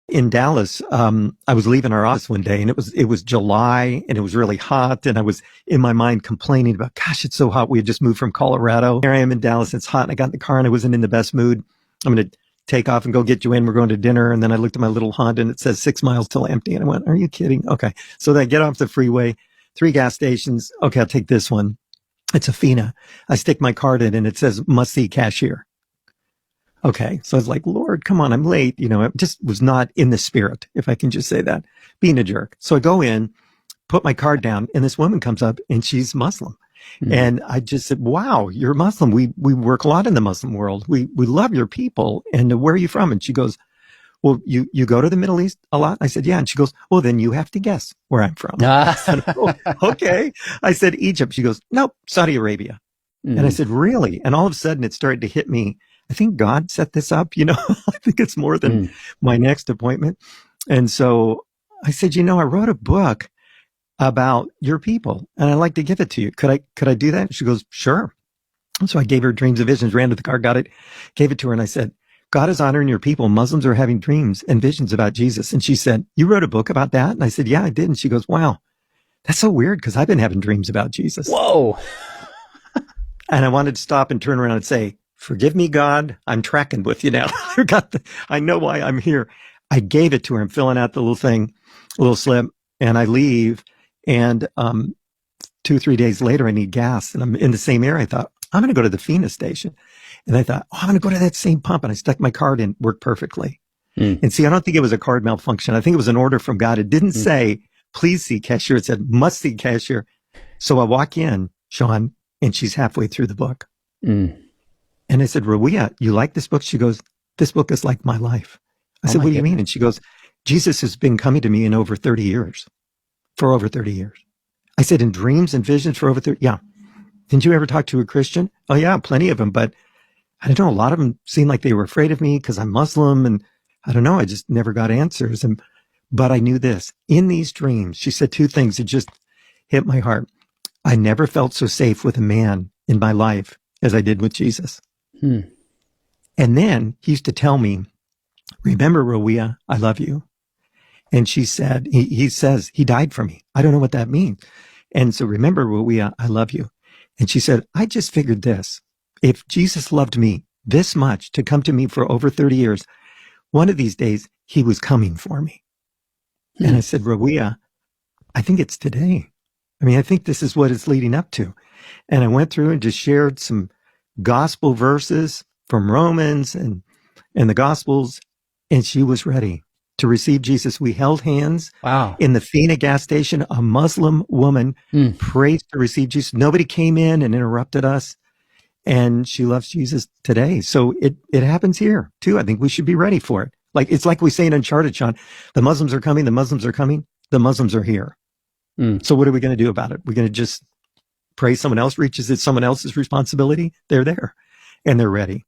In Dallas, I was leaving our office one day and it was July and it was really hot. And I was in my mind complaining about, gosh, it's so hot. We had just moved from Colorado. Here I am in Dallas. It's hot. And I got in the car and I wasn't in the best mood. I'm going to take off and go get you in. We're going to dinner. And then I looked at my little Honda and it says 6 miles till empty. And I went, are you kidding? Okay. So then I get off the freeway, 3 gas stations. Okay. I'll take this one. It's a Fina. I stick my card in and it says must see cashier. Okay. So I was like, Lord, come on, I'm late. I just was not in the spirit, if I can just say that, being a jerk. So I go in, put my card down, and this woman comes up and she's Muslim. Mm-hmm. And I just said, wow, you're Muslim. We work a lot in the Muslim world. We love your people. And where are you from? And she goes, well, you go to the Middle East a lot? I said, yeah. And she goes, well, then you have to guess where I'm from. I said, oh, okay. I said, Egypt. She goes, nope, Saudi Arabia. Mm-hmm. And I said, really? And all of a sudden it started to hit me. I think God set this up, I think it's more than my next appointment. And so I said, I wrote a book about your people and I'd like to give it to you. Could I do that? And she goes, sure. And so I gave her Dreams and Visions, ran to the car, got it, gave it to her. And I said, God is honoring your people. Muslims are having dreams and visions about Jesus. And she said, you wrote a book about that? And I said, yeah, I did. And she goes, wow, that's so weird because I've been having dreams about Jesus. Whoa. And I wanted to stop and turn around and say, forgive me, God, I'm tracking with you now. I know why I'm here. I gave it to her. I'm filling out the little thing, little slip, and I leave. And 2-3 days later, I need gas, and I'm in the same area. I thought, I'm going to go to the Fina station. And I thought, I'm going to go to that same pump. And I stuck my card in, worked perfectly. And see, I don't think it was a card malfunction. I think it was an order from God. It didn't say, please see cashier. It said, must see cashier. So I walk in, Sean, and she's halfway through the book. And I said, Rawia, you like this book? She goes, this book is like my life. I said, what do you mean? And she goes, Jesus has been coming to me in over 30 years, for over 30 years. I said, in dreams and visions for over 30. Yeah. Didn't you ever talk to a Christian? Oh yeah, plenty of them. But I don't know. A lot of them seemed like they were afraid of me because I'm Muslim. And I don't know. I just never got answers. But I knew this in these dreams. She said 2 things that just hit my heart. I never felt so safe with a man in my life as I did with Jesus. And then he used to tell me, remember, Rawia, I love you. And she said, he says, he died for me. I don't know what that means. And so remember, Rawia, I love you. And she said, I just figured this. If Jesus loved me this much to come to me for over 30 years, one of these days he was coming for me. And I said, Rawia, I think it's today. I think this is what it's leading up to. And I went through and just shared some gospel verses from Romans and the gospels. And she was ready to receive Jesus. We held hands. Wow. In the Fina gas station. A Muslim woman prayed to receive Jesus. Nobody came in and interrupted us. And she loves Jesus today. So it happens here too. I think we should be ready for it. It's like we say in Uncharted, Sean, the Muslims are coming. The Muslims are coming. The Muslims are here. So what are we going to do about it? We're going to just pray someone else reaches. It's someone else's responsibility. They're there and they're ready.